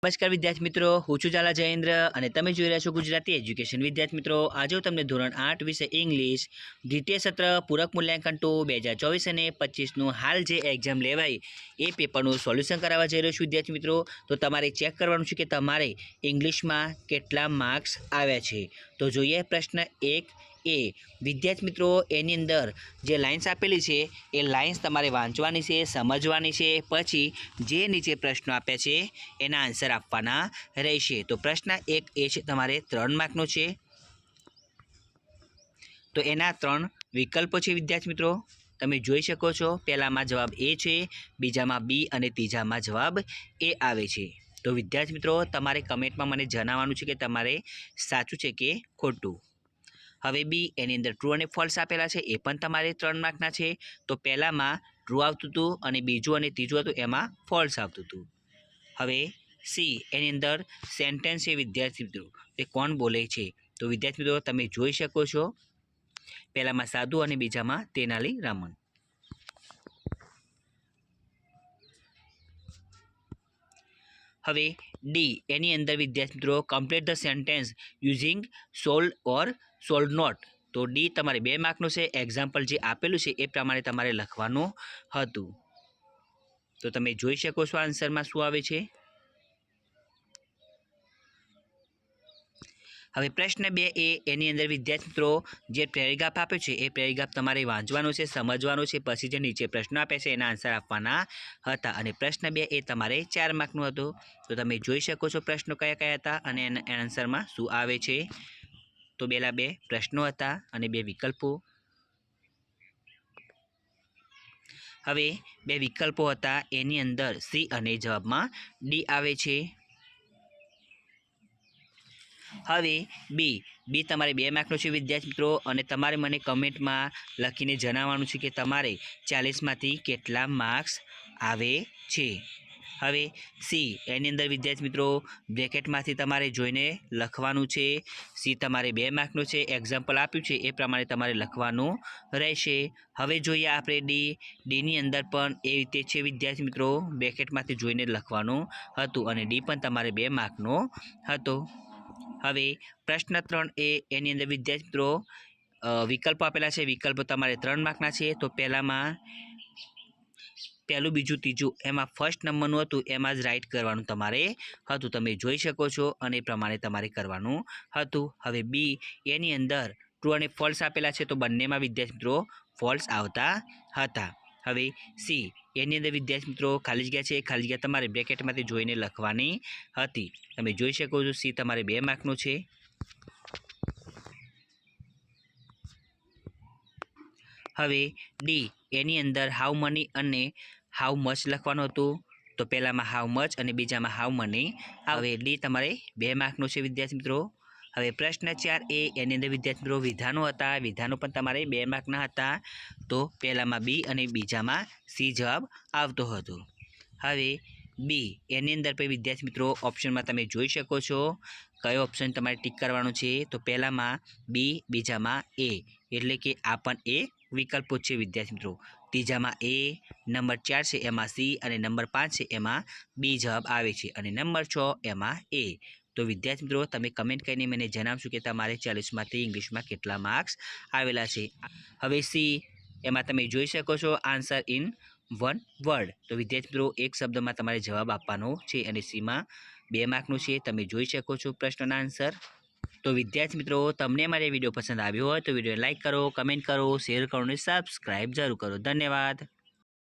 નમસ્કાર વિદ્યાર્થી મિત્રો, હું છું ઝાલા જયેન્દ્ર અને તમે જોઈ રહ્યા છો ગુજરાતી એજ્યુકેશન. વિદ્યાર્થી મિત્રો, આજે હું તમને ધોરણ 8 વિષય ઇંગ્લિશ દ્વિતીય સત્ર પૂરક મૂલ્યાંકન 2024 અને 25નું હાલ જે એક્ઝામ લેવાય એ પેપરનું સોલ્યુશન કરાવવા જઈ રહ્યો છું. વિદ્યાર્થી મિત્રો, તો તમારે ચેક કરવાનું છે કે તમારે ઇંગ્લિશમાં કેટલા માર્ક્સ આવ્યા છે. તો જોઈએ પ્રશ્ન 1A. વિદ્યાર્થી મિત્રો, એની અંદર જે લાઇન્સ આપેલી છે એ લાઇન્સ તમારે વાંચવાની છે, સમજવાની છે, પછી જે નીચે પ્રશ્નો આપ્યા છે એના આન્સર આપવાના રહેશે. તો પ્રશ્ન 1A છે તમારે 3 માર્કનો છે. તો એના 3 વિકલ્પો છે વિદ્યાર્થી મિત્રો, તમે જોઈ શકો છો. પહેલામાં જવાબ A છે, બીજામાં B અને ત્રીજામાં જવાબ A આવે છે. તો વિદ્યાર્થી મિત્રો, તમારે કમેન્ટમાં મને જણાવવાનું છે કે તમારે સાચું છે કે ખોટું. હવે બી એની અંદર ટ્રુ અને ફોલ્સ આપેલા છે, એ પણ તમારે 3 માર્કના છે. તો પહેલામાં ટ્રુ આવતું હતું અને બીજું અને ત્રીજું હતું એમાં ફોલ્સ આવતું હતું. હવે સી એની અંદર સેન્ટેન્સ છે વિદ્યાર્થી મિત્રો, તે કોણ બોલે છે. તો વિદ્યાર્થી મિત્રો, તમે જોઈ શકો છો. પહેલામાં સાધુ અને બીજામાં તેનાલી રામન. હવે ડી એની અંદર વિદ્યાર્થી મિત્રો, complete the sentence using sold or sold not. તો ડી તમારે 2 માર્કનું છે. એક્ઝામ્પલ જે આપેલું છે એ પ્રમાણે તમારે લખવાનું હતું. તો તમે જોઈ શકો છો આન્સરમાં શું આવે છે. હવે પ્રશ્ન 2A એની અંદર વિદ્યાર્થી મિત્રો, જે પેરેગ્રાફ આપ્યો છે એ પેરેગ્રાફ તમારે વાંચવાનો છે, સમજવાનો છે, પછી જે નીચે પ્રશ્નો આપ્યા છે એના આન્સર આપવાના હતા. અને પ્રશ્ન 2 એ તમારે 4 માર્કનું હતું. તો તમે જોઈ શકો છો પ્રશ્નો કયા કયા હતા અને એના આન્સરમાં શું આવે છે. તો પહેલા 2 પ્રશ્નો હતા અને 2 વિકલ્પો. હવે 2 વિકલ્પો હતા એની અંદર સી અને જવાબમાં ડી આવે છે. હવે બી તમારે 2 માર્કનો છે વિદ્યાર્થી મિત્રો, અને તમારે મને કમેન્ટમાં લખીને જણાવવાનું છે કે તમારે 40માંથી કેટલા માર્ક્સ આવે છે. હવે સી એની અંદર વિદ્યાર્થી મિત્રો, બ્રેકેટમાંથી તમારે જોઈને લખવાનું છે. સી તમારે 2 માર્કનું છે. એક્ઝામ્પલ આપ્યું છે એ પ્રમાણે તમારે લખવાનું રહેશે. હવે જોઈએ આપણે ડીની અંદર પણ એ રીતે છે વિદ્યાર્થી મિત્રો, બ્રેકેટમાંથી જોઈને લખવાનું હતું અને ડી પણ તમારે 2 માર્કનો હતો. હવે પ્રશ્ન 3A એની અંદર વિદ્યાર્થી મિત્રો, વિકલ્પો આપેલા છે. વિકલ્પો તમારે 3 માર્કના છે. તો પહેલું, બીજું, ત્રીજું એમાં ફર્સ્ટ નંબરનું હતું એમાં જ રાઈટ કરવાનું તમારે હતું. તમે જોઈ શકો છો અને એ પ્રમાણે તમારે કરવાનું હતું. હવે બી એની અંદર ટ્રુ અને ફોલ્સ આપેલા છે, તો બંનેમાં વિદ્યાર્થી મિત્રો ફોલ્સ આવતા હતા. હવે સી એની અંદર વિદ્યાર્થી મિત્રો, ખાલી જગ્યા છે, ખાલી જગ્યા તમારે બ્રેકેટમાંથી જોઈને લખવાની હતી. તમે જોઈ શકો છો સી તમારે 2 માર્કનું છે. હવે ડી એની અંદર હાઉ મની અને હાઉ મચ લખવાનું હતું. તો પહેલામાં હાઉ મચ અને બીજામાં હાઉ મની. હવે ડી તમારે 2 માર્કનું છે વિદ્યાર્થી મિત્રો. હવે પ્રશ્ન 4A એની અંદર વિદ્યાર્થી મિત્રો વિધાનો હતા. વિધાનો પણ તમારે 2 માર્કના હતા. તો પહેલામાં બી અને બીજામાં સી જવાબ આવતો હતો. હવે બી એની અંદર પણ વિદ્યાર્થી મિત્રો, ઓપ્શનમાં તમે જોઈ શકો છો કયો ઓપ્શન તમારે ટીક કરવાનો છે. તો પહેલામાં બી, બીજામાં એ, એટલે કે આ પણ એ વિકલ્પો છે વિદ્યાર્થી મિત્રો. ત્રીજામાં એ, નંબર 4 છે એમાં સી અને નંબર 5 છે એમાં બી જવાબ આવે છે અને નંબર 6 એમાં એ. તો વિદ્યાર્થી મિત્રો, તમે કમેન્ટ કરીને મને જણાવશો કે તમારે 40માંથી ઇંગ્લિશમાં કેટલા માર્ક્સ આવેલા છે. હવે સી એમાં તમે જોઈ શકો છો આન્સર ઇન 1 વર્ડ. તો વિદ્યાર્થી મિત્રો, એક શબ્દમાં તમારે જવાબ આપવાનો છે અને સીમાં 2 માર્કનું છે. તમે જોઈ શકો છો પ્રશ્નના આન્સર. તો વિદ્યાર્થી મિત્રો, તમને મારો વિડીયો પસંદ આવ્યો હોય તો વિડીયો લાઇક કરો, કમેન્ટ કરો, શેર કરો અને સબસ્ક્રાઈબ જરૂર કરો. ધન્યવાદ.